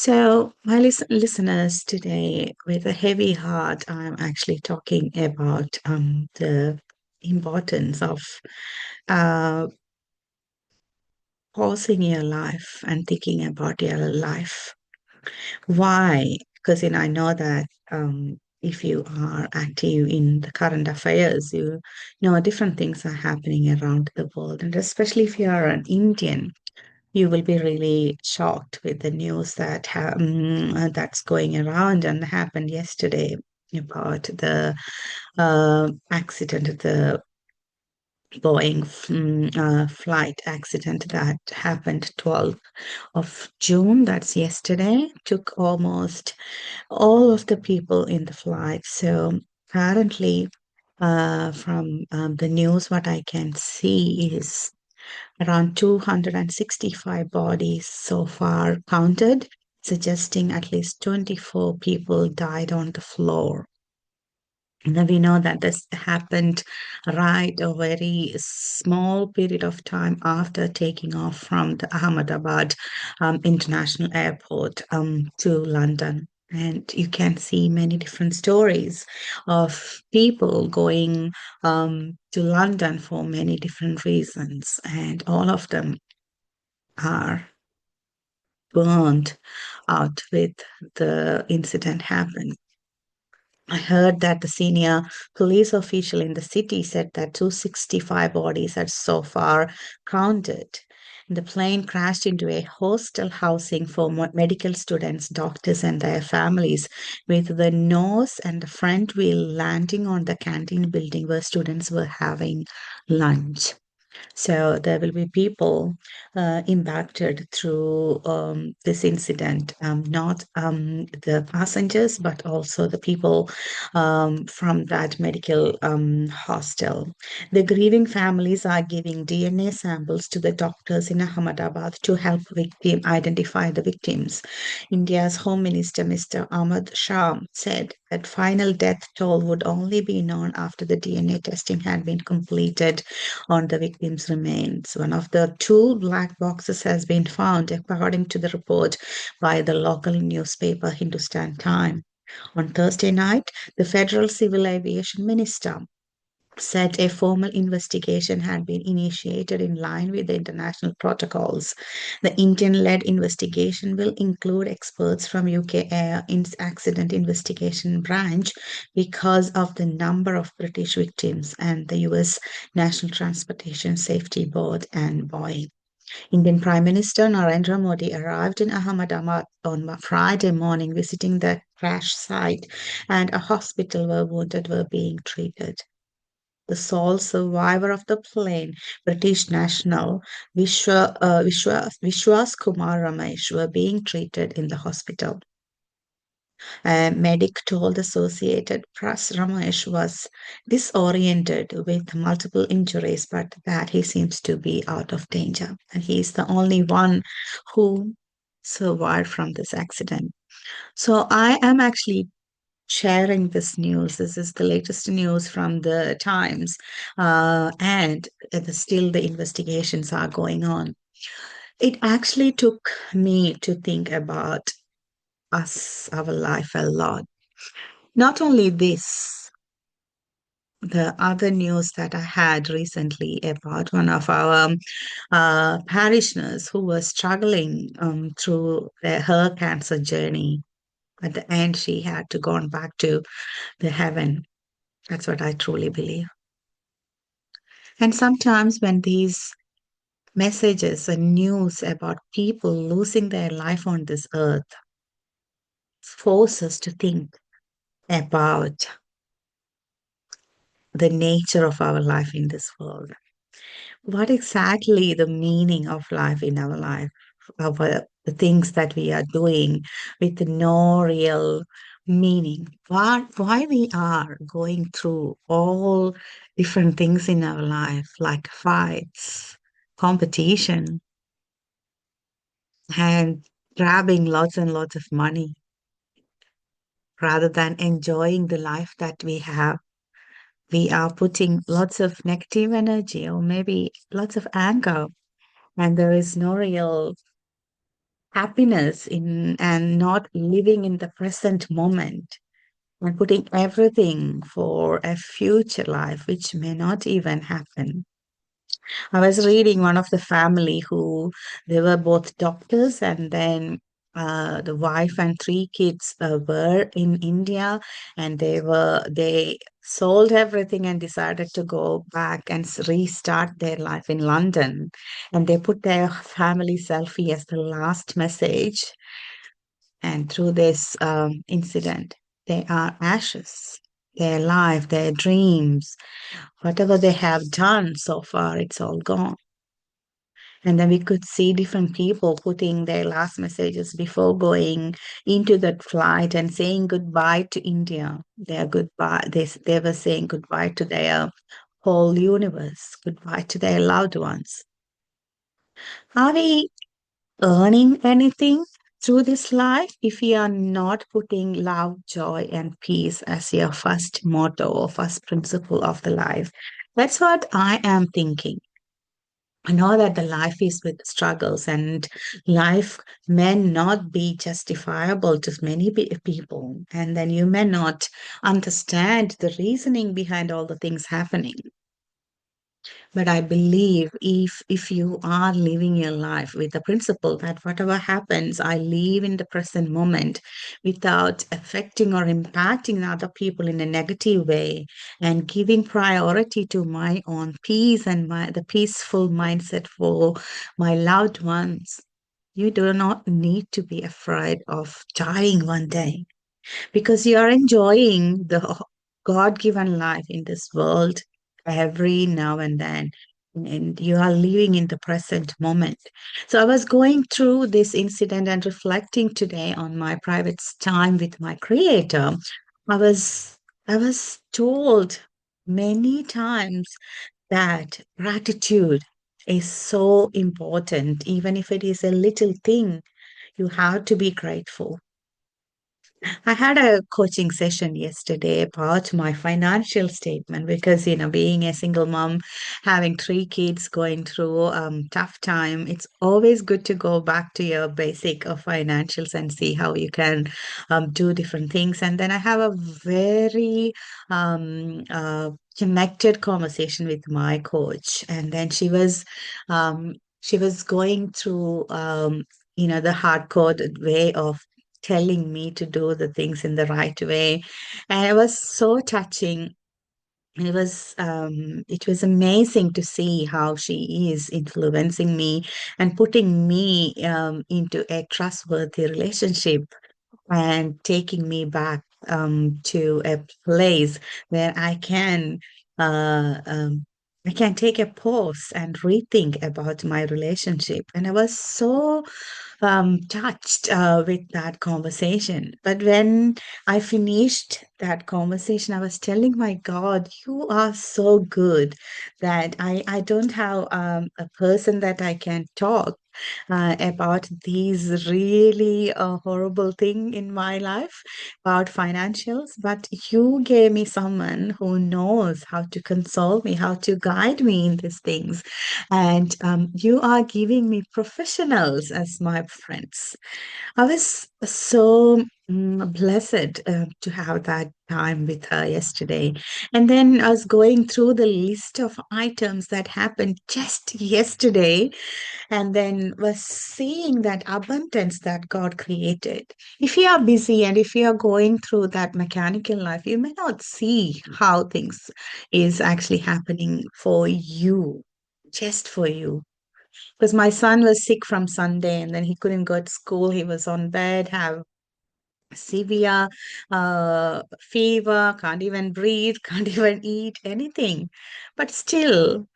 So, my listeners, today, with a heavy heart, I'm actually talking about the importance of uh, pausing your life and thinking about your life. Why? Because I know that if you are active in the current affairs, you know different things are happening around the world, and especially if you are an Indian. You will be really shocked with the news that's going around and happened yesterday about the accident, the Boeing flight accident that happened 12th of June. That's yesterday. Took almost all of the people in the flight. So apparently, from the news, what I can see is around 265 bodies so far counted, suggesting at least 24 people died on the floor. Now we know that this happened right a very small period of time after taking off from the Ahmedabad International Airport to London. And you can see many different stories of people going to London for many different reasons, and all of them are burned out with the incident happened. I heard that the senior police official in the city said that 265 bodies had so far counted. The plane crashed into a hostel housing for medical students, doctors, and their families, with the nose and the front wheel landing on the canteen building where students were having lunch. So there will be people impacted through this incident, not the passengers, but also the people from that medical hostel. The grieving families are giving DNA samples to the doctors in Ahmedabad to help identify the victims. India's Home Minister, Mr. Ahmad Shah, said that final death toll would only be known after the DNA testing had been completed on the victims' remains. One of the two black boxes has been found, according to the report by the local newspaper Hindustan Times. On Thursday night, the federal civil aviation minister said a formal investigation had been initiated in line with the international protocols. The Indian-led investigation will include experts from UK Air Accident Investigation Branch because of the number of British victims and the US National Transportation Safety Board and Boeing. Indian Prime Minister Narendra Modi arrived in Ahmedabad on Friday morning, visiting the crash site and a hospital where wounded were being treated. The sole survivor of the plane, British national Vishwas Kumar Ramesh, were being treated in the hospital. A medic told Associated Press Ramesh was disoriented with multiple injuries, but that he seems to be out of danger. And he is the only one who survived from this accident. So I am actually sharing this news. This is the latest news from the Times, and still the investigations are going on. It actually took me to think about our life a lot. Not only this, the other news that I had recently about one of our parishioners who was struggling through her cancer journey. At the end, she had to go on back to the heaven. That's what I truly believe. And sometimes when these messages and news about people losing their life on this earth force us to think about the nature of our life in this world. What exactly the meaning of life in our life, of the things that we are doing with no real meaning, why we are going through all different things in our life, like fights, competition, and grabbing lots and lots of money rather than enjoying the life that we have. We are putting lots of negative energy or maybe lots of anger, and there is no real happiness in and not living in the present moment and putting everything for a future life which may not even happen. I was reading one of the family who they were both doctors, and then the wife and three kids were in India, and they sold everything and decided to go back and restart their life in London. And they put their family selfie as the last message. And through this incident, they are ashes. Their life, their dreams, whatever they have done so far, it's all gone. And then we could see different people putting their last messages before going into that flight and saying goodbye to India. Their goodbye, they were saying goodbye to their whole universe, goodbye to their loved ones. Are we earning anything through this life if we are not putting love, joy, and peace as your first motto or first principle of the life? That's what I am thinking. I know that the life is with struggles and life may not be justifiable to many people. And then you may not understand the reasoning behind all the things happening. But I believe if you are living your life with the principle that whatever happens, I live in the present moment without affecting or impacting other people in a negative way and giving priority to my own peace and the peaceful mindset for my loved ones. You do not need to be afraid of dying one day because you are enjoying the God given life in this world every now and then. And you are living in the present moment. So I was going through this incident and reflecting today on my private time with my creator. I was I was told many times that gratitude is so important, even if it is a little thing, you have to be grateful. I had a coaching session yesterday about my financial statement because, being a single mom, having three kids going through tough time, it's always good to go back to your basic of financials and see how you can do different things. And then I have a very connected conversation with my coach, and then she was going through the hardcore way of telling me to do the things in the right way. And it was so touching. It was amazing to see how she is influencing me and putting me into a trustworthy relationship and taking me back to a place where uh, um, I can take a pause and rethink about my relationship. And I was so touched with that conversation. But when I finished that conversation, I was telling my God, you are so good that I don't have a person that I can talk about these really horrible thing in my life about financials, but you gave me someone who knows how to console me, how to guide me in these things, and you are giving me professionals as my friends. I was so blessed to have that time with her yesterday. And then I was going through the list of items that happened just yesterday and then was seeing that abundance that God created. If you are busy and if you are going through that mechanical life, you may not see how things is actually happening for you, just for you. Because my son was sick from Sunday and then he couldn't go to school. He was on bed, have severe fever, can't even breathe, can't even eat anything. But still,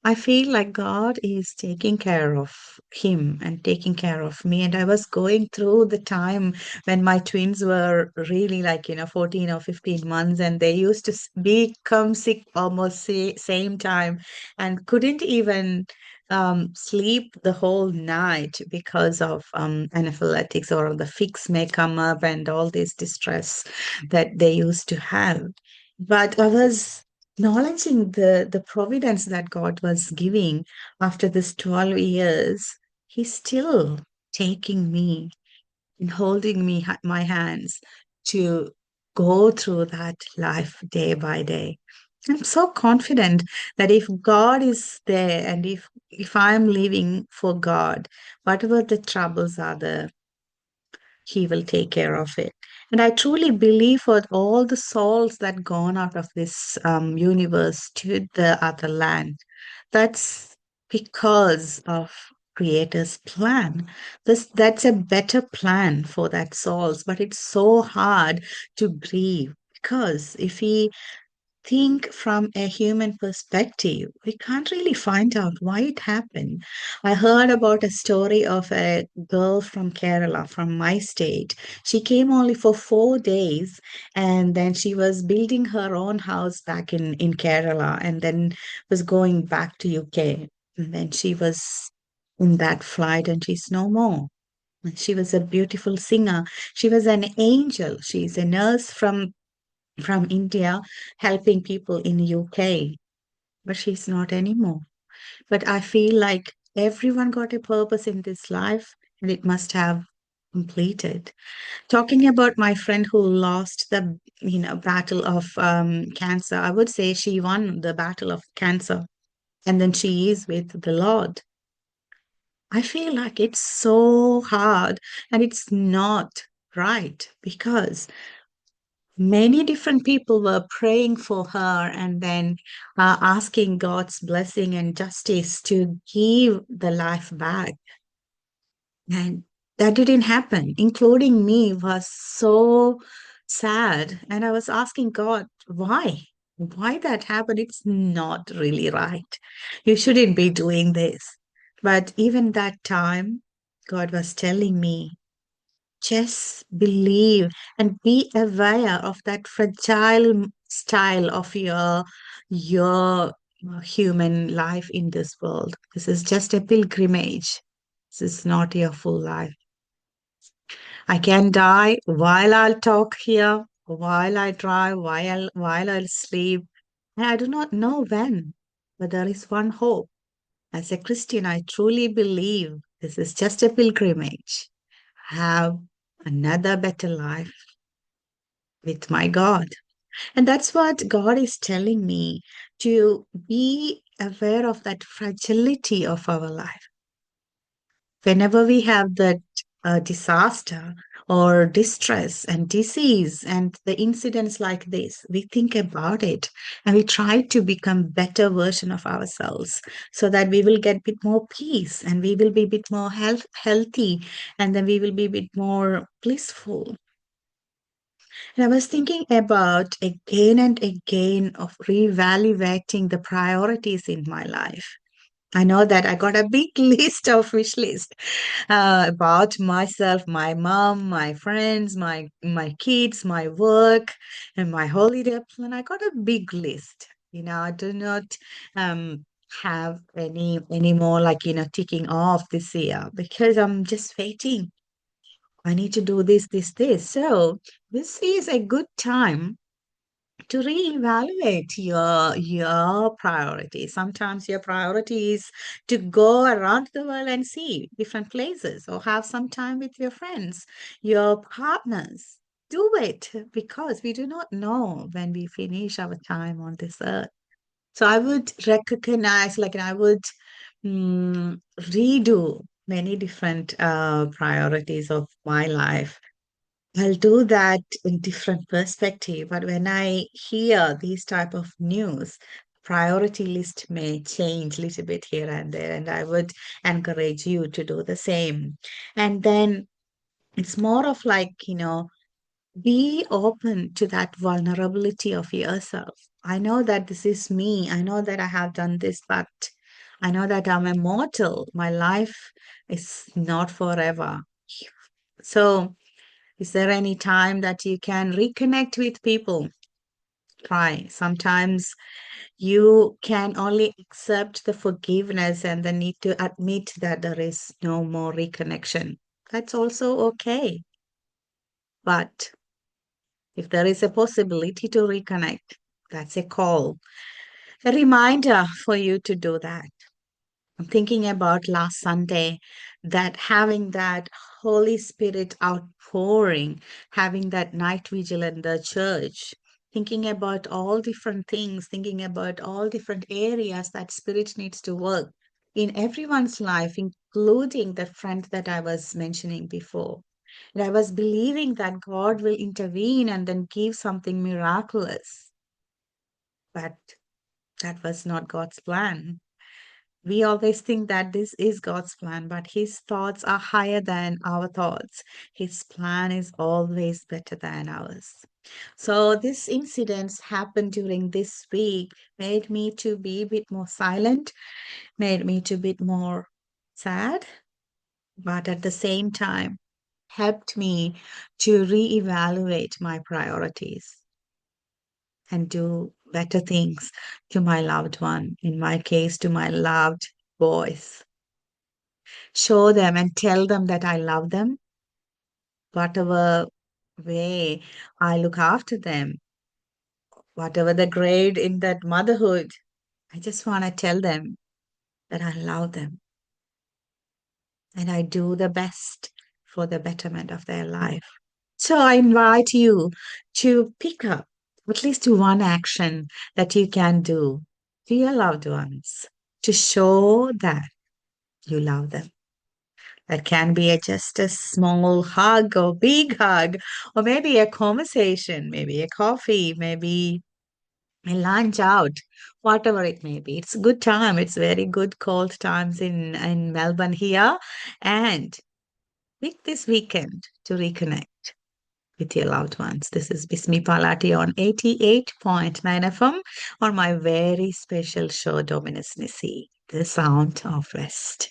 I feel like God is taking care of him and taking care of me. And I was going through the time when my twins were really like, 14 or 15 months, and they used to become sick almost same time and couldn't even sleep the whole night because of anaphylactics or the fix may come up and all this distress that they used to have. But I was acknowledging the providence that God was giving after this 12 years. He's still taking me and holding my hands to go through that life day by day. I'm so confident that if God is there and if I'm living for God, whatever the troubles are there, he will take care of it. And I truly believe for all the souls that gone out of this universe to the other land, that's because of Creator's plan. That's a better plan for that souls, but it's so hard to grieve because if we think from a human perspective, we can't really find out why it happened. I heard about a story of a girl from Kerala, from my state. She came only for 4 days and then she was building her own house back in Kerala and then was going back to UK. And then she was in that flight and she's no more. She was a beautiful singer. She was an angel. She's a nurse from India helping people in UK, but she's not anymore. But I feel like everyone got a purpose in this life and it must have completed. Talking about my friend who lost the battle of cancer, I would say she won the battle of cancer and then she is with the Lord. I feel like it's so hard and it's not right because many different people were praying for her and then asking God's blessing and justice to give the life back. And that didn't happen, including me, was so sad. And I was asking God, why? Why that happened? It's not really right. You shouldn't be doing this. But even that time, God was telling me, just believe and be aware of that fragile style of your human life in this world. This is just a pilgrimage. This is not your full life. I can die while I'll talk here, while I drive, while I'll sleep. And I do not know when, but there is one hope. As a Christian, I truly believe this is just a pilgrimage. Have another better life with my God. And that's what God is telling me to be aware of that fragility of our life. Whenever we have that disaster or distress and disease and the incidents like this, we think about it and we try to become better version of ourselves so that we will get a bit more peace and we will be a bit more healthy and then we will be a bit more blissful. And I was thinking about again and again of reevaluating the priorities in my life. I know that I got a big list of wish list about myself, my mom, my friends, my kids, my work, and my holiday plan. I got a big list. I do not um, have any more like ticking off this year because I'm just waiting. I need to do this. So this is a good time to reevaluate your priorities. Sometimes your priority is to go around the world and see different places or have some time with your friends, your partners. Do it because we do not know when we finish our time on this earth. So I would recognize, like, I would redo many different priorities of my life. I'll do that in different perspective, but when I hear these type of news, priority list may change a little bit here and there, and I would encourage you to do the same. And then it's more of like, be open to that vulnerability of yourself. I know that this is me. I know that I have done this, but I know that I'm immortal. My life is not forever. So is there any time that you can reconnect with people? Try. Sometimes you can only accept the forgiveness and the need to admit that there is no more reconnection. That's also okay. But if there is a possibility to reconnect, that's a call, a reminder for you to do that. I'm thinking about last Sunday. that having that Holy Spirit outpouring, having that night vigil in the church, thinking about all different things, thinking about all different areas that Spirit needs to work in everyone's life, including the friend that I was mentioning before. And I was believing that God will intervene and then give something miraculous. But that was not God's plan. We always think that this is God's plan, but His thoughts are higher than our thoughts. His plan is always better than ours. So this incidents happened during this week made me to be a bit more silent, made me to be a bit more sad, but at the same time helped me to reevaluate my priorities and do better things to my loved one, in my case, to my loved boys. Show them and tell them that I love them, whatever way I look after them, whatever the grade in that motherhood. I just want to tell them that I love them and I do the best for the betterment of their life. So I invite you to pick up at least one action that you can do to your loved ones to show that you love them. That can be just a small hug or big hug, or maybe a conversation, maybe a coffee, maybe a lunch out, whatever it may be. It's a good time. It's very good cold times in Melbourne here. And pick this weekend to reconnect with your loved ones. This is Bismi Palati on 88.9 FM on my very special show, Dominus Nisi, the sound of rest.